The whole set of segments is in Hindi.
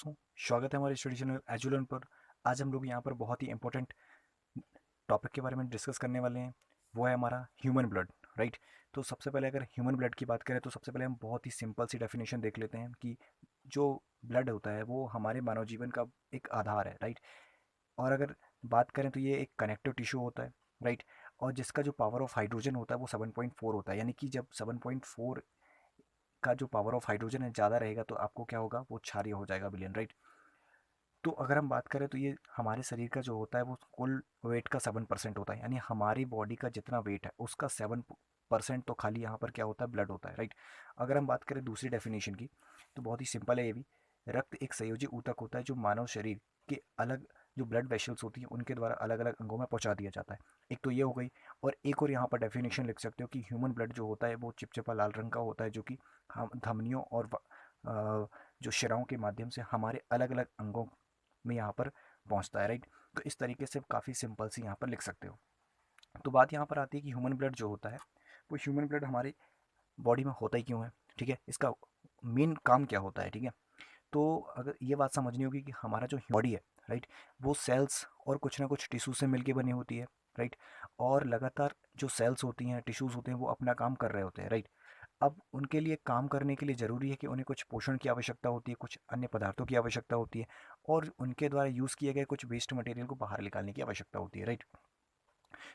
दोस्तों, स्वागत है हमारे स्टडी चैनल एजुलर्न पर। आज हम लोग यहाँ पर बहुत ही इंपॉर्टेंट टॉपिक के बारे में डिस्कस करने वाले हैं। वो है हमारा ह्यूमन ब्लड, राइट। तो सबसे पहले अगर ह्यूमन ब्लड की बात करें तो सबसे पहले हम बहुत ही सिंपल सी डेफिनेशन देख लेते हैं कि जो ब्लड होता है वो हमारे मानव जीवन का एक आधार है, राइट। और अगर बात करें तो ये एक कनेक्टिव टिश्यू होता है, राइट। और जिसका जो पावर ऑफ हाइड्रोजन होता है वो 7.4 होता है, यानी कि जब 7.4 का जो पावर ऑफ हाइड्रोजन है ज़्यादा रहेगा तो आपको क्या होगा, वो क्षारीय हो जाएगा विलयन, राइट। तो अगर हम बात करें तो ये हमारे शरीर का जो होता है वो कुल वेट का 7% होता है, यानी हमारी बॉडी का जितना वेट है उसका 7% तो खाली यहाँ पर क्या होता है, ब्लड होता है, राइट। अगर हम बात करें दूसरी डेफिनेशन की तो बहुत ही सिंपल है ये भी। रक्त एक संयोजी ऊतक होता है जो मानव शरीर के अलग जो ब्लड वेसल्स होती हैं उनके द्वारा अलग अलग अंगों में पहुंचा दिया जाता है। एक तो ये हो गई। और एक और यहाँ पर डेफिनेशन लिख सकते हो कि ह्यूमन ब्लड जो होता है वो चिपचिपा लाल रंग का होता है, जो कि हम धमनियों और जो शिराओं के माध्यम से हमारे अलग अलग अंगों में यहाँ पर पहुँचता है, राइट। तो इस तरीके से काफ़ी सिंपल सी यहाँ पर लिख सकते हो। तो बात यहाँ पर आती है कि ह्यूमन ब्लड जो होता है वो ह्यूमन ब्लड हमारी बॉडी में होता ही क्यों है, ठीक है। इसका मेन काम क्या होता है, ठीक है। तो अगर ये बात समझनी होगी कि हमारा जो बॉडी है, राइट, वो सेल्स और कुछ ना कुछ टिश्यू से मिलके बनी होती है, राइट। और लगातार जो सेल्स होती हैं, टिश्यूज़ होते हैं, वो अपना काम कर रहे होते हैं, राइट। अब उनके लिए काम करने के लिए ज़रूरी है कि उन्हें कुछ पोषण की आवश्यकता होती है, कुछ अन्य पदार्थों की आवश्यकता होती है, और उनके द्वारा यूज़ किए गए कुछ वेस्ट मटेरियल को बाहर निकालने की आवश्यकता होती है, राइट।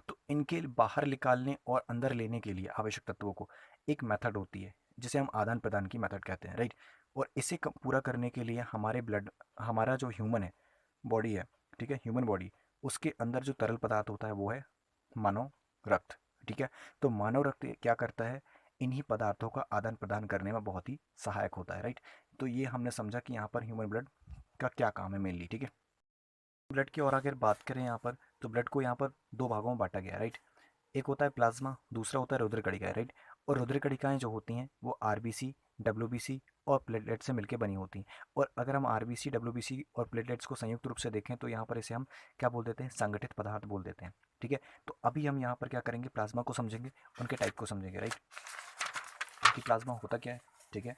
तो इनके बाहर निकालने और अंदर लेने के लिए आवश्यक तत्वों को एक मेथड होती है जिसे हम आदान प्रदान की मेथड कहते हैं, राइट। और इसे पूरा करने के लिए हमारे ब्लड, हमारा जो ह्यूमन है बॉडी है, ठीक है, ह्यूमन बॉडी, उसके अंदर जो तरल पदार्थ होता है वो है मानव रक्त, ठीक है। तो मानव रक्त क्या करता है, इन्हीं पदार्थों का आदान प्रदान करने में बहुत ही सहायक होता है, राइट। तो ये हमने समझा कि यहाँ पर ह्यूमन ब्लड का क्या काम है मेनली, ठीक है। ब्लड की और अगर बात करें यहाँ पर तो ब्लड को यहाँ पर दो भागों में बांटा गया है, राइट। एक होता है प्लाज्मा, दूसरा होता है रुधिर कणिकाएं, राइट। और रुधिर कणिकाएं जो होती हैं वो आरबीसी, डब्ल्यूबीसी और प्लेटलेट से मिलकर बनी होती हैं। और अगर हम आरबीसी, डब्ल्यूबीसी और प्लेटलेट्स को संयुक्त रूप से देखें तो यहाँ पर इसे हम क्या बोल देते हैं, संगठित पदार्थ बोल देते हैं, ठीक है। तो अभी हम यहाँ पर क्या करेंगे, प्लाज्मा को समझेंगे, उनके टाइप को समझेंगे, राइट, कि प्लाज्मा होता क्या है, ठीक है।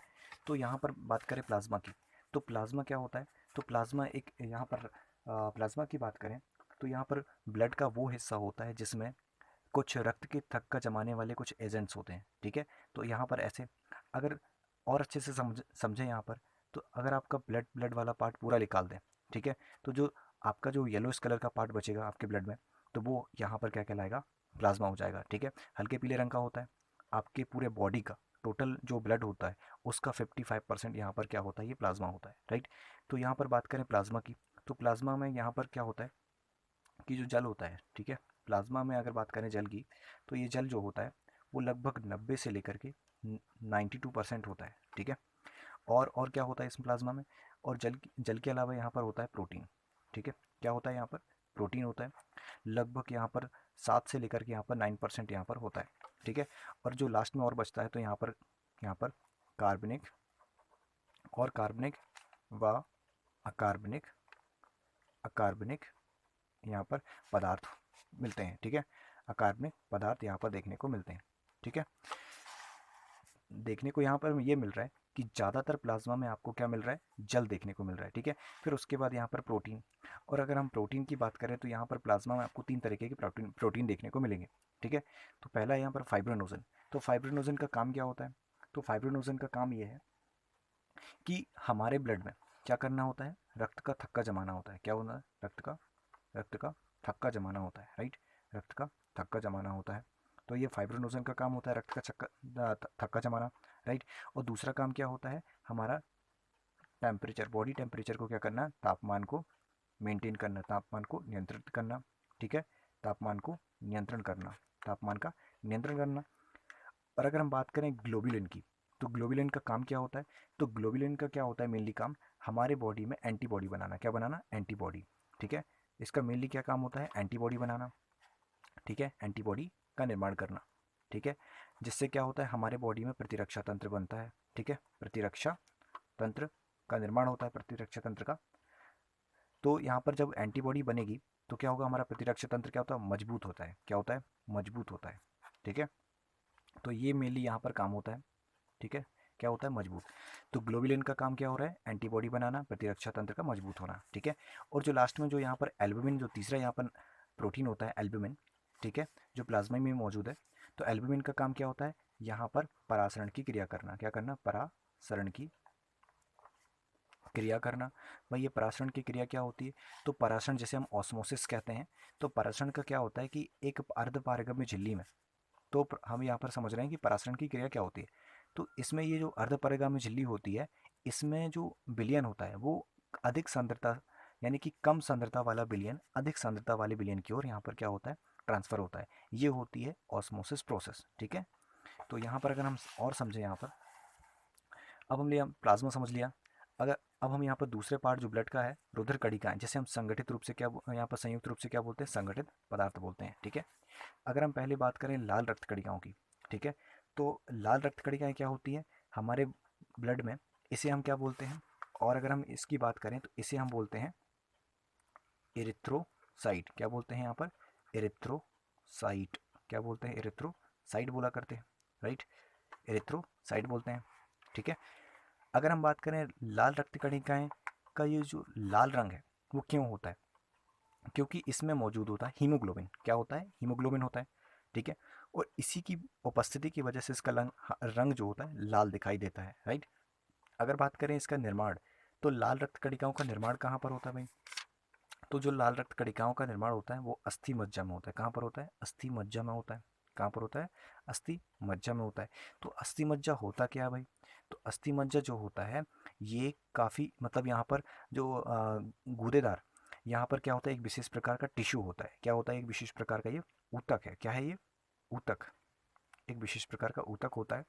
तो यहाँ पर बात करें प्लाज्मा की, तो प्लाज्मा क्या होता है। तो प्लाज्मा एक यहाँ पर प्लाज्मा की बात करें तो यहाँ पर ब्लड का वो हिस्सा होता है जिसमें कुछ रक्त के थक्का जमाने वाले कुछ एजेंट्स होते हैं, ठीक है। तो यहाँ पर ऐसे अगर और अच्छे से समझें यहाँ पर, तो अगर आपका ब्लड ब्लड वाला पार्ट पूरा निकाल दें, ठीक है, तो जो आपका जो येलोइश कलर का पार्ट बचेगा आपके ब्लड में, तो वो यहाँ पर क्या कहलाएगा, प्लाज्मा हो जाएगा, ठीक है। हल्के पीले रंग का होता है। आपके पूरे बॉडी का टोटल जो ब्लड होता है उसका 55% यहाँ पर क्या होता है, ये प्लाज्मा होता है, राइट। तो यहाँ पर बात करें प्लाज्मा की, तो प्लाज्मा में यहाँ पर क्या होता है कि जो जल होता है, ठीक है, प्लाज्मा में अगर बात करें जल की, तो ये जल जो होता है वो लगभग 90 से लेकर के 92% होता है, ठीक है। और क्या होता है इस प्लाज्मा में, और जल के अलावा यहाँ पर होता है प्रोटीन, ठीक है। क्या होता है यहाँ पर, प्रोटीन होता है, लगभग यहाँ पर 7 से लेकर के यहाँ पर 9% यहाँ पर होता है, ठीक है। और जो लास्ट में और बचता है तो यहाँ पर कार्बनिक और कार्बनिक व अकार्बनिक अकार्बनिक यहाँ पर पदार्थ मिलते हैं, ठीक है। अकार्बनिक पदार्थ यहाँ पर देखने को मिलते हैं, ठीक है। देखने को यहाँ पर ये मिल रहा है कि ज़्यादातर प्लाज्मा में आपको क्या मिल रहा है, जल देखने को मिल रहा है, ठीक है। फिर उसके बाद यहाँ पर प्रोटीन। और अगर हम प्रोटीन की बात करें तो यहाँ पर प्लाज्मा में आपको तीन तरीके के प्रोटीन देखने को मिलेंगे, ठीक है। तो पहला यहाँ पर फाइब्रोनोजन। तो फाइब्रोनोजन का काम क्या होता है, तो फाइब्रोनोजन का काम ये है कि हमारे ब्लड में क्या करना होता है, रक्त का थक्का जमाना होता है। क्या होना है, रक्त का थक्का जमाना होता है, राइट। रक्त का थक्का जमाना होता है। तो ये फाइब्रोनोजन का काम होता है, रक्त का थक्का जमाना, राइट। और दूसरा काम क्या होता है हमारा, टेम्परेचर, बॉडी टेम्परेचर को क्या करना, तापमान को मेंटेन करना, तापमान को नियंत्रित करना, ठीक है। तापमान को नियंत्रण करना, तापमान का नियंत्रण करना। और अगर हम बात करें ग्लोबुलिन की, तो ग्लोबुलिन का काम क्या होता है, तो ग्लोबुलिन का क्या होता है मेनली काम, हमारे बॉडी में एंटीबॉडी बनाना। क्या बनाना, एंटीबॉडी, ठीक है। इसका मेनली क्या काम होता है, एंटीबॉडी बनाना, ठीक है, एंटीबॉडी का निर्माण करना, ठीक है। जिससे क्या होता है, हमारे बॉडी में प्रतिरक्षा तंत्र बनता है, ठीक है, प्रतिरक्षा तंत्र का निर्माण होता है, प्रतिरक्षा तंत्र का। तो यहाँ पर जब एंटीबॉडी बनेगी तो क्या होगा, हमारा प्रतिरक्षा तंत्र क्या होता है, मजबूत होता है। क्या होता है, मजबूत होता है, ठीक है। तो ये मेनली यहाँ पर काम होता है, ठीक है, क्या होता है, मजबूत। तो ग्लोबुलिन का काम क्या हो रहा है, एंटीबॉडी बनाना, प्रतिरक्षा तंत्र का मजबूत होना, ठीक है। और जो लास्ट में जो यहाँ पर एल्बुमिन, जो तीसरा यहाँ पर प्रोटीन होता है एल्बुमिन, ठीक है, जो प्लाज्मा में मौजूद है, तो एल्बुमिन का काम क्या होता है, यहाँ पर परासरण की क्रिया करना, क्या करना, परासरण की क्रिया करना। भाई ये परासरण की क्रिया क्या होती है, तो परासरण जैसे हम ऑस्मोसिस कहते हैं, तो परासरण का क्या होता है कि एक अर्ध पारगम्य झिल्ली में, तो हम यहाँ पर समझ रहे हैं कि परासरण की क्रिया क्या होती है। तो इसमें ये जो अर्ध पारगम्य झिल्ली होती है, इसमें जो विलयन होता है वो अधिक सांद्रता, यानी कि कम सांद्रता वाला विलयन अधिक सांद्रता वाले विलयन की ओर यहाँ पर क्या होता है, ट्रांसफर होता है। ये होती है ऑस्मोसिस प्रोसेस, ठीक है। तो यहाँ पर अगर हम और समझें, यहाँ पर अब हम लिया प्लाज्मा समझ लिया। अगर अब हम यहाँ पर दूसरे पार्ट जो ब्लड का है, रुधिर कणिकाएं, जैसे हम संगठित रूप से क्या यहाँ पर संयुक्त रूप से क्या बोलते हैं, संगठित पदार्थ बोलते हैं, ठीक है। अगर हम पहले बात करें लाल रक्त कणिकाओं की, ठीक है, तो लाल रक्त कणिकाएं क्या होती है हमारे ब्लड में, इसे हम क्या बोलते हैं, और अगर हम इसकी बात करें तो इसे हम बोलते हैं इरिथ्रोसाइट। क्या बोलते हैं यहाँ पर, इरिथ्रोसाइट। क्या बोलते हैं, इरिथ्रोसाइट बोला करते हैं, राइट, इरिथ्रोसाइट बोलते हैं, ठीक है। अगर हम बात करें लाल रक्त कणिकाएं का ये जो लाल रंग है वो क्यों होता है, क्योंकि इसमें मौजूद होता है हीमोग्लोबिन। क्या होता है, हीमोग्लोबिन होता है, ठीक है। और इसी की उपस्थिति की वजह से इसका रंग जो होता है लाल दिखाई देता है, राइट। अगर बात करें इसका निर्माण, तो लाल रक्त कणिकाओं का निर्माण कहाँ पर होता है भाई, तो जो लाल रक्त कणिकाओं का निर्माण होता है वो अस्थि मज्जा में होता है। कहाँ पर होता है, अस्थि मज्जा में होता है। कहाँ पर होता है, अस्थि मज्जा में होता है। तो अस्थि मज्जा होता क्या है भाई, तो अस्थि मज्जा जो होता है ये काफ़ी मतलब यहाँ पर जो गूदेदार, यहाँ पर क्या होता है, एक विशेष प्रकार का टिश्यू होता है। क्या होता है, एक विशेष प्रकार का ये ऊतक है। क्या है ये, ऊतक, एक विशेष प्रकार का ऊतक होता है,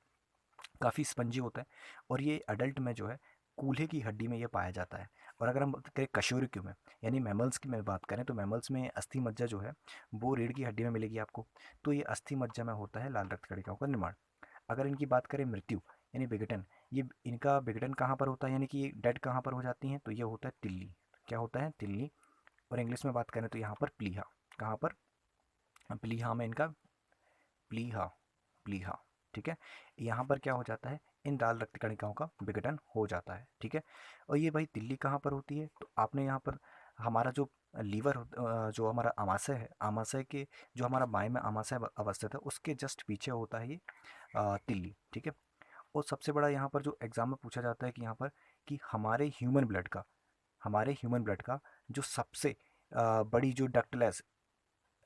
काफ़ी स्पंजी होता है। और ये अडल्ट में जो है कूल्हे की हड्डी में ये पाया जाता है। और अगर हम बात करें कशेरुकी में, यानी मैमल्स की में बात करें, तो मैमल्स में अस्थि मज्जा जो है वो रीढ़ की हड्डी में मिलेगी आपको। तो ये अस्थि मज्जा में होता है लाल रक्त कणिकाओं का निर्माण। अगर इनकी बात करें मृत्यु यानी विघटन, ये इनका विघटन कहाँ पर होता है, यानी कि ये डेड कहाँ पर हो जाती हैं, तो ये होता है तिल्ली। क्या होता है, तिल्ली। और इंग्लिश में बात करें तो यहाँ पर प्लीहा। कहाँ पर, प्लीहा में इनका, प्लीहा, प्लीहा, ठीक है। यहाँ पर क्या हो जाता है, इन लाल रक्त कणिकाओं का विघटन हो जाता है, ठीक है। और ये भाई तिल्ली कहाँ पर होती है, तो आपने यहाँ पर हमारा जो लीवर जो हमारा आमाशय है, आमाशय के जो हमारा बाएं में आमाशय अवस्थित है उसके जस्ट पीछे होता है ये तिल्ली, ठीक है। और सबसे बड़ा यहाँ पर जो एग्जाम में पूछा जाता है कि यहाँ पर कि हमारे ह्यूमन ब्लड का जो सबसे बड़ी जो डक्टलेस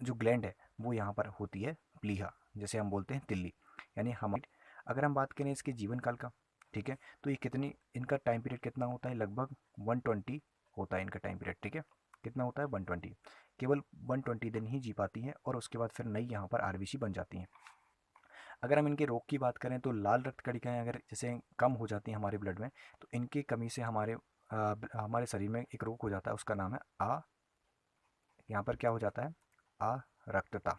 जो ग्लैंड है वो यहाँ पर होती है प्लीहा, जैसे हम बोलते हैं तिल्ली। यानी हम अगर हम बात करें इसके जीवन काल का, ठीक है, तो ये कितनी, इनका टाइम पीरियड कितना होता है, लगभग 120 होता है इनका टाइम पीरियड, ठीक है। कितना होता है, 120। केवल 120 दिन ही जी पाती हैं और उसके बाद फिर नई यहाँ पर आरबीसी बन जाती हैं। अगर हम इनके रोग की बात करें तो लाल रक्त कणिकाएं अगर जैसे कम हो जाती हैं हमारे ब्लड में, तो इनकी कमी से हमारे शरीर में एक रोग हो जाता है, उसका नाम है यहाँ पर क्या हो जाता है, अरक्तता,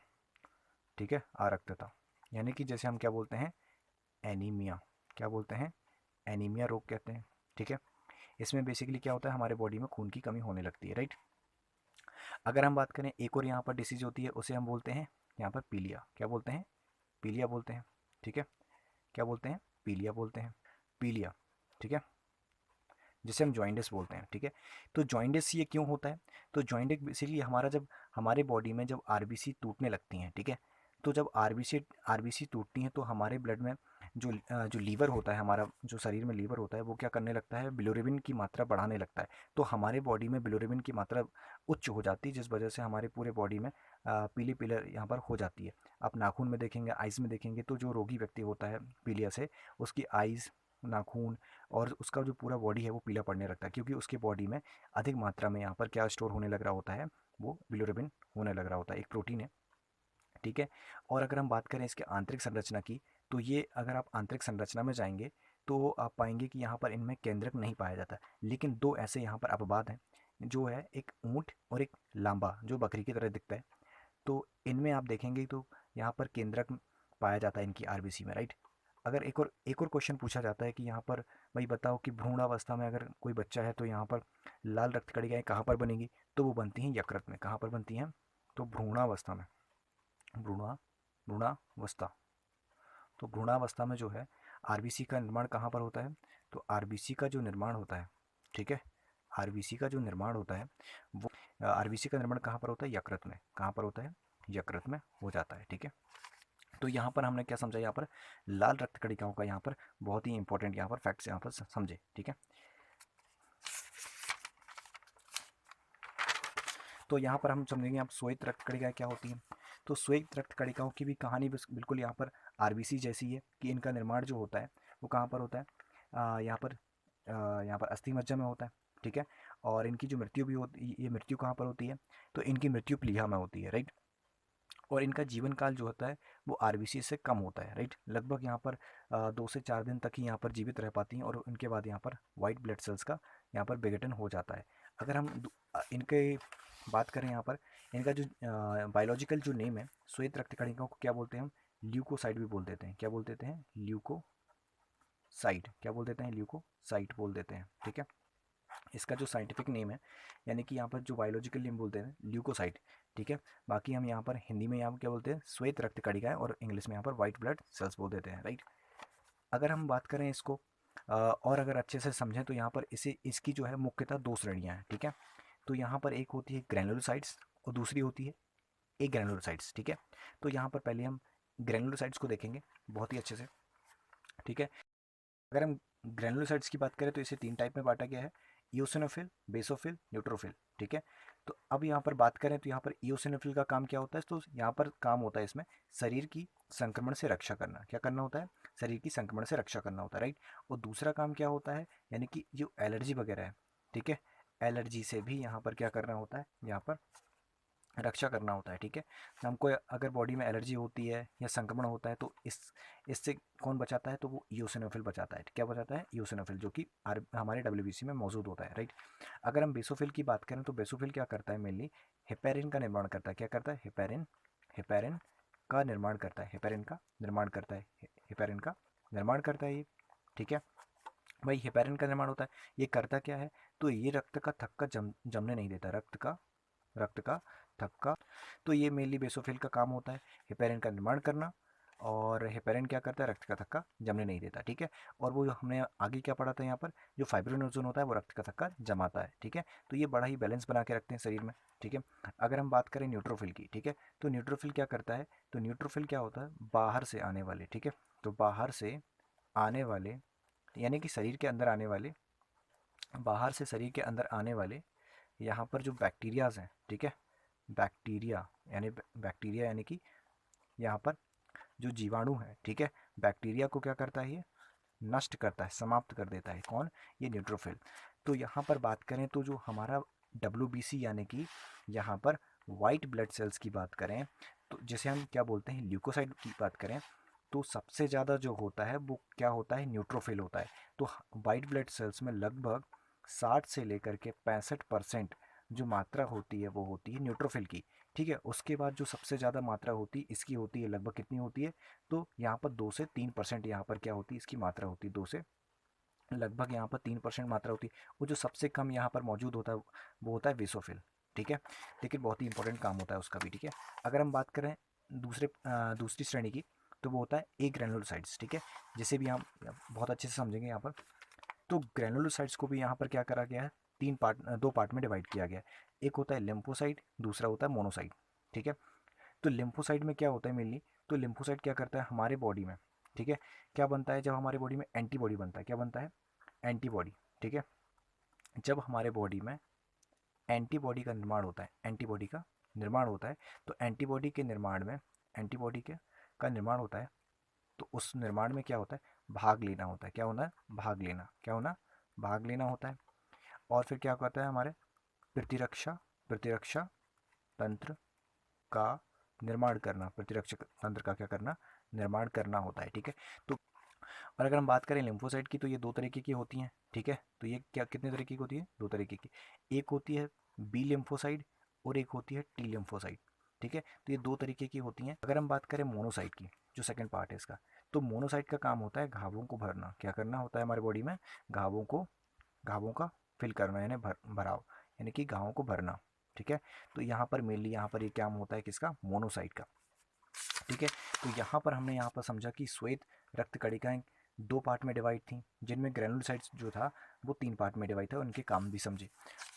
ठीक है, अरक्तता। यानी कि जैसे हम क्या बोलते हैं, एनीमिया। क्या बोलते हैं, एनीमिया रोग कहते हैं, ठीक है। इसमें बेसिकली क्या होता है, हमारे बॉडी में खून की कमी होने लगती है, राइट। अगर हम बात करें एक और यहाँ पर डिसीज होती है, उसे हम बोलते हैं यहाँ पर पीलिया। क्या बोलते हैं, पीलिया बोलते हैं, ठीक है। क्या बोलते हैं, पीलिया बोलते हैं, पीलिया, ठीक है, जिसे हम जॉइंडिस बोलते हैं, ठीक है। तो जॉइंडिस ये क्यों होता है, तो जॉइंडिस बेसिकली हमारा जब हमारे बॉडी में जब आरबीसी टूटने लगती हैं, ठीक है, तो जब आरबीसी टूटती हैं तो हमारे ब्लड में जो लीवर होता है, हमारा जो शरीर में लीवर होता है वो क्या करने लगता है, बिलोरुबिन की मात्रा बढ़ाने लगता है। तो हमारे बॉडी में बिलोरुबिन की मात्रा उच्च हो जाती है, जिस वजह से हमारे पूरे बॉडी में पीली पीले यहाँ पर हो जाती है। आप नाखून में देखेंगे, आइज़ में देखेंगे, तो जो रोगी व्यक्ति होता है पीलिया से, उसकी आइज़, नाखून और उसका जो पूरा बॉडी है वो पीला पड़ने लगता है, क्योंकि उसकी बॉडी में अधिक मात्रा में यहाँ पर क्या स्टोर होने लग रहा होता है, वो बिलोरुबिन होने लग रहा होता है, एक प्रोटीन है, ठीक है। और अगर हम बात करें इसके आंतरिक संरचना की, तो ये अगर आप आंतरिक संरचना में जाएंगे तो आप पाएंगे कि यहाँ पर इनमें केंद्रक नहीं पाया जाता। लेकिन दो ऐसे यहाँ पर अपवाद हैं, जो है एक ऊंट और एक लांबा जो बकरी की तरह दिखता है। तो इनमें आप देखेंगे तो यहाँ पर केंद्रक पाया जाता है इनकी आरबीसी में, राइट। अगर एक और क्वेश्चन पूछा जाता है कि यहाँ पर भाई बताओ कि भ्रूणावस्था में अगर कोई बच्चा है तो यहाँ पर लाल रक्त कणिकाएं कहाँ पर बनेंगी, तो वो बनती हैं यकृत में। कहाँ पर बनती हैं, तो भ्रूणावस्था में, भ्रूणावस्था, तो भ्रूणावस्था में जो है आरबीसी का निर्माण कहाँ पर होता है, तो आरबीसी का जो निर्माण होता है, ठीक है, आरबीसी का जो निर्माण होता है वो आरबीसी का निर्माण कहाँ पर होता है? यकृत में। कहाँ पर होता है? यकृत में हो जाता है, ठीक है। तो यहाँ पर हमने क्या समझा? यहाँ पर लाल रक्त कणिकाओं का यहाँ पर बहुत ही इंपॉर्टेंट यहाँ पर फैक्ट्स यहाँ पर समझे, ठीक है। तो यहाँ पर हम समझेंगे आप श्वेत रक्त कणिकाएं क्या होती हैं। तो श्वेत रक्त कणिकाओं की भी कहानी बिल्कुल यहाँ पर आरबीसी जैसी है कि इनका निर्माण जो होता है वो कहाँ पर होता है? यहाँ पर अस्थि मज्जा में होता है, ठीक है। और इनकी जो मृत्यु भी होती, ये मृत्यु कहाँ पर होती है? तो इनकी मृत्यु प्लीहा में होती है, राइट। और इनका जीवन काल जो होता है वो आरबीसी से कम होता है, राइट। लगभग यहाँ पर 2 से 4 दिन तक ही यहाँ पर जीवित रह पाती हैं और उनके बाद यहाँ पर वाइट ब्लड सेल्स का यहाँ पर विघटन हो जाता है। अगर हम इनके बात करें यहाँ पर, इनका जो बायोलॉजिकल जो नेम है, श्वेत रक्त कणिकाओं को क्या बोलते हैं हम? ल्यूकोसाइट भी बोल देते हैं। क्या बोल देते हैं? ल्यूकोसाइट। क्या बोल देते हैं? ल्यूकोसाइट बोल देते हैं, ठीक है। इसका जो साइंटिफिक नेम है, यानी कि यहाँ पर जो बायोलॉजिकल नेम बोलते हैं ल्यूकोसाइट, ठीक है। बाकी हम यहाँ पर हिंदी में यहाँ क्या बोलते हैं? श्वेत रक्त कणिकाएं, और इंग्लिश में यहाँ पर वाइट ब्लड सेल्स बोल देते हैं, राइट। अगर हम बात करें इसको और अगर अच्छे से समझें तो यहाँ पर इसकी जो है मुख्यतः 2 श्रेणियाँ हैं, ठीक है। तो यहाँ पर एक होती है ग्रैनुलोसाइट्स और दूसरी होती है एग्रैनुलोसाइट्स, ठीक है। तो यहाँ पर पहले हम ग्रैनुलोसाइट्स को देखेंगे बहुत ही अच्छे से, ठीक है। अगर हम ग्रैनुलोसाइट्स की बात करें तो इसे 3 टाइप में बांटा गया है: इओसिनोफिल, बेसोफिल, न्यूट्रोफिल, ठीक है। तो अब यहाँ पर बात करें तो यहाँ पर इओसिनोफिल का काम क्या होता है? तो यहाँ पर काम होता है इसमें शरीर की संक्रमण से रक्षा करना। क्या करना होता है? शरीर की संक्रमण से रक्षा करना होता है, राइट। और दूसरा काम क्या होता है? यानी कि जो एलर्जी वगैरह है, ठीक है, एलर्जी से भी यहाँ पर क्या करना होता है? यहाँ पर रक्षा करना होता है, ठीक है। हमको अगर बॉडी में एलर्जी होती है या संक्रमण होता है तो इससे कौन बचाता है? तो वो इओसिनोफिल बचाता है। क्या बचाता है? इओसिनोफिल, जो कि हमारे डब्ल्यूबीसी में मौजूद होता है, राइट। अगर हम बेसोफिल की बात करें तो बेसोफिल क्या करता है? मेनली हेपेरिन का निर्माण करता है। क्या करता है? हेपेरिन हेपेरिन का निर्माण करता है। हेपेरिन का निर्माण करता है। हेपेरिन का निर्माण करता है ये, ठीक है। भाई हेपेरिन का निर्माण होता है, ये करता क्या है? तो ये रक्त का थक्का जमने नहीं देता, रक्त का थक्का। तो ये मेनली बेसोफिल का काम होता है, हेपेरिन का निर्माण करना। और हेपेरिन क्या करता है? रक्त का थक्का जमने नहीं देता, ठीक है। और वो जो हमने आगे क्या पढ़ा था यहाँ पर, जो फाइब्रिनोजन होता है वो रक्त का थक्का जमाता है, ठीक है। तो ये बड़ा ही बैलेंस बना के रखते हैं शरीर में, ठीक है। अगर हम बात करें न्यूट्रोफिल की, ठीक है, तो न्यूट्रोफिल क्या करता है? तो न्यूट्रोफिल क्या होता है? बाहर से आने वाले, ठीक है, तो बाहर से आने वाले, यानी कि शरीर के अंदर आने वाले, बाहर से शरीर के अंदर आने वाले यहाँ पर जो बैक्टीरियाज हैं, ठीक है, बैक्टीरिया यानी कि यहाँ पर जो जीवाणु है, ठीक है, बैक्टीरिया को क्या करता है? ये नष्ट करता है, समाप्त कर देता है। कौन? ये न्यूट्रोफिल। तो यहाँ पर बात करें तो जो हमारा डब्ल्यूबीसी यानी कि यहाँ पर वाइट ब्लड सेल्स की बात करें, तो जैसे हम क्या बोलते हैं, ल्यूकोसाइट की बात करें, तो सबसे ज़्यादा जो होता है वो क्या होता है? न्यूट्रोफिल होता है। तो वाइट ब्लड सेल्स में लगभग 60 से लेकर के 65% जो मात्रा होती है वो होती है न्यूट्रोफिल की, ठीक है। उसके बाद जो सबसे ज़्यादा मात्रा होती है इसकी होती है, लगभग कितनी होती है? तो यहाँ पर 2 से 3% यहाँ पर क्या होती है? इसकी मात्रा होती है 2 से लगभग यहाँ पर 3% मात्रा होती है। वो जो सबसे कम यहाँ पर मौजूद होता है वो होता है बेसोफिल, ठीक है। लेकिन बहुत ही इंपॉर्टेंट काम होता है उसका भी, ठीक है। अगर हम बात करें दूसरी श्रेणी की, तो वो होता है ए ग्रैनुलोसाइट्स, ठीक है, जिसे भी हम बहुत अच्छे से समझेंगे यहाँ पर। तो ग्रैनुलोसाइट्स को भी यहाँ पर क्या करा गया है? 2 पार्ट में डिवाइड किया गया है। एक होता है लिम्फोसाइट, दूसरा होता है मोनोसाइट, ठीक है। तो लिम्फोसाइट में क्या होता है मेनली? तो लिम्फोसाइट क्या करता है हमारे बॉडी में, ठीक है, क्या बनता है? जब हमारे बॉडी में एंटीबॉडी बनता है, क्या बनता है? एंटीबॉडी, ठीक है। जब हमारे बॉडी में एंटीबॉडी का निर्माण होता है, एंटीबॉडी का निर्माण होता है, तो एंटीबॉडी के निर्माण में, एंटीबॉडी के का निर्माण होता है, तो उस निर्माण में क्या होता है? भाग लेना होता है। क्या होना है? भाग लेना। क्या होना? भाग लेना होता है। और फिर क्या कहता है? हमारे प्रतिरक्षा प्रतिरक्षा तंत्र का निर्माण करना, प्रतिरक्षा तंत्र का क्या करना? निर्माण करना होता है, ठीक है। तो और अगर हम बात करें लिम्फोसाइट की, तो ये 2 तरीके की होती हैं, ठीक है। तो ये क्या कितने तरीके की होती है? 2 तरीके की। एक होती है बी लिम्फोसाइट और एक होती है टी लिम्फोसाइट, ठीक है। तो ये 2 तरीके की होती हैं। अगर हम बात करें मोनोसाइट की, जो सेकंड पार्ट है इसका, तो मोनोसाइट का काम होता है घावों को भरना। क्या करना होता है हमारे बॉडी में? घावों का फिल करना, यानी भराव, यानी कि घावों को भरना, ठीक है। तो यहाँ पर मेनली यहाँ पर ये काम होता है किसका? मोनोसाइट का, ठीक है। तो यहाँ पर हमने यहाँ पर समझा कि श्वेत रक्त कणिकाएं 2 पार्ट में डिवाइड थी, जिनमें ग्रेनुलोसाइट्स जो था वो 3 पार्ट में डिवाइड था, उनके काम भी समझे।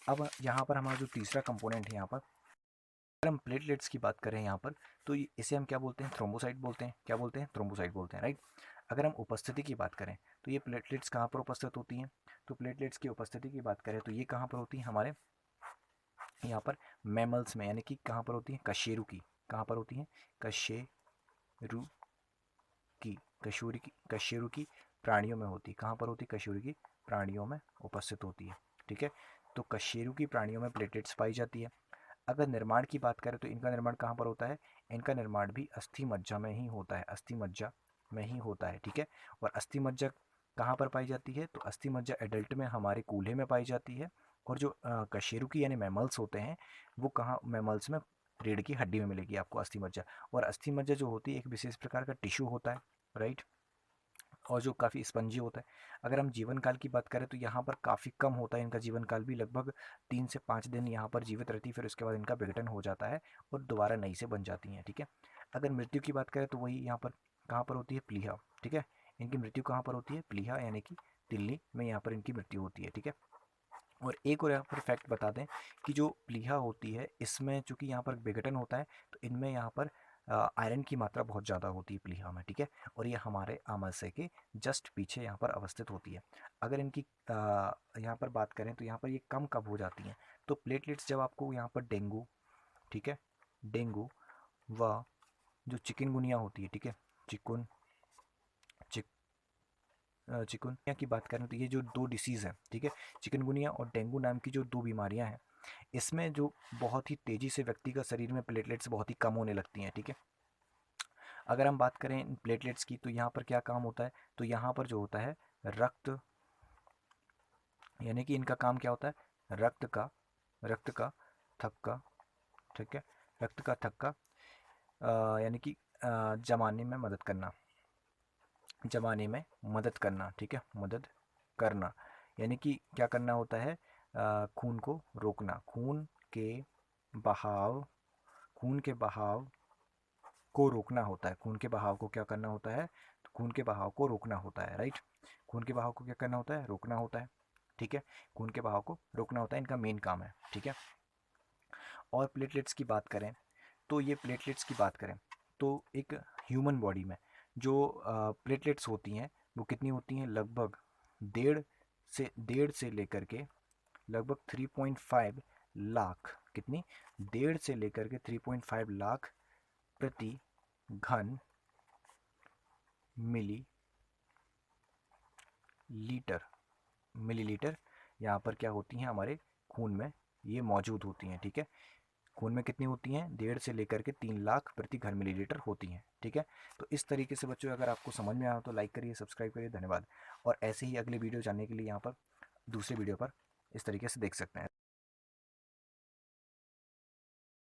अब यहाँ पर हमारा जो तीसरा कंपोनेंट है यहाँ पर, अगर हम प्लेटलेट्स की बात करें यहाँ पर, तो इसे हम क्या बोलते हैं, थ्रोम्बोसाइट बोलते हैं। क्या बोलते हैं, थ्रोम्बोसाइट बोलते हैं, राइट। अगर हम उपस्थिति की बात करें तो ये प्लेटलेट्स कहाँ पर उपस्थित होती हैं, तो प्लेटलेट्स की उपस्थिति की बात करें तो ये कहाँ पर होती है, हमारे यहाँ पर मैमल्स में, यानी कि कहाँ पर होती है, कशेरुकी। कहाँ पर होती है, कशेरुकी। कशेरुकी प्राणियों में होती है। कहाँ पर होती है, कशेरुकी प्राणियों में उपस्थित होती है, ठीक है। तो कशेरुकी प्राणियों में प्लेटलेट्स पाई जाती है। अगर निर्माण की बात करें तो इनका निर्माण कहाँ पर होता है, इनका निर्माण भी अस्थि मज्जा में ही होता है, अस्थि मज्जा में ही होता है, ठीक है। और अस्थि मज्जा कहाँ पर पाई जाती है, तो अस्थि मज्जा एडल्ट में हमारे कूल्हे में पाई जाती है। और जो कशेरुकी यानी मैमल्स होते हैं, वो कहाँ, मैमल्स में रीढ़ की हड्डी में मिलेगी आपको अस्थि मज्जा। और अस्थि मज्जा जो होती है एक विशेष प्रकार का टिश्यू होता है, राइट, और जो काफ़ी स्पंजी होता है। अगर हम जीवन काल की बात करें तो यहाँ पर काफ़ी कम होता है इनका जीवन काल भी, लगभग 3 से 5 दिन यहाँ पर जीवित रहती है, फिर उसके बाद इनका विघटन हो जाता है और दोबारा नई से बन जाती हैं, ठीक है। अगर मृत्यु की बात करें तो वही यहाँ पर कहाँ पर होती है, प्लीहा, ठीक है। इनकी मृत्यु कहाँ पर होती है, प्लीहा यानी कि तिल्ली में यहाँ पर इनकी मृत्यु होती है, ठीक है। और एक और यहाँ पर फैक्ट बता दें कि जो प्लीहा होती है इसमें चूंकि यहाँ पर विघटन होता है, तो इनमें यहाँ पर आयरन की मात्रा बहुत ज़्यादा होती है प्लीहा में, ठीक है। और ये हमारे आमाशय के जस्ट पीछे यहाँ पर अवस्थित होती है। अगर इनकी यहाँ पर बात करें तो यहाँ पर ये कम कब हो जाती हैं, तो प्लेटलेट्स जब आपको यहाँ पर डेंगू, ठीक है, डेंगू व जो चिकनगुनिया होती है, ठीक है, चिकुन चिक चिकनगुनिया की बात करें तो ये जो 2 डिसीज़ हैं, ठीक है, चिकनगुनिया और डेंगू नाम की जो 2 बीमारियां हैं, इसमें जो बहुत ही तेज़ी से व्यक्ति का शरीर में प्लेटलेट्स बहुत ही कम होने लगती हैं, ठीक है। अगर हम बात करें इन प्लेटलेट्स की तो यहाँ पर क्या काम होता है, तो यहाँ पर जो होता है रक्त, यानी कि इनका काम क्या होता है, रक्त का थक्का, ठीक है, रक्त का थक्का यानी कि जमाने में मदद करना, जमाने में मदद करना, ठीक है, मदद करना, यानी कि क्या करना होता है, खून को रोकना, के बहाव खून के बहाव को रोकना होता है। खून के बहाव को क्या करना होता है, तो खून के बहाव को रोकना होता है, राइट। खून के बहाव को क्या करना होता है, रोकना होता है, ठीक है। खून के बहाव को रोकना होता है, इनका मेन काम है, ठीक है। और प्लेटलेट्स की बात करें तो ये प्लेटलेट्स की बात करें तो एक ह्यूमन बॉडी में जो प्लेटलेट्स होती हैं वो कितनी होती हैं, लगभग डेढ़ डेढ़ से लेकर के लगभग 3.5 लाख, कितनी, 1.5 से लेकर के 3.5 लाख प्रति घन मिली लीटर, मिलीलीटर यहाँ पर क्या होती हैं, हमारे खून में ये मौजूद होती हैं, ठीक है। खून में कितनी होती हैं, 1.5 से लेकर के 3 लाख प्रति घन मिलीलीटर होती हैं, ठीक है। तो इस तरीके से बच्चों अगर आपको समझ में आया तो लाइक करिए, सब्सक्राइब करिए, धन्यवाद। और ऐसे ही अगले वीडियो जानने के लिए यहाँ पर दूसरे वीडियो पर इस तरीके से देख सकते हैं।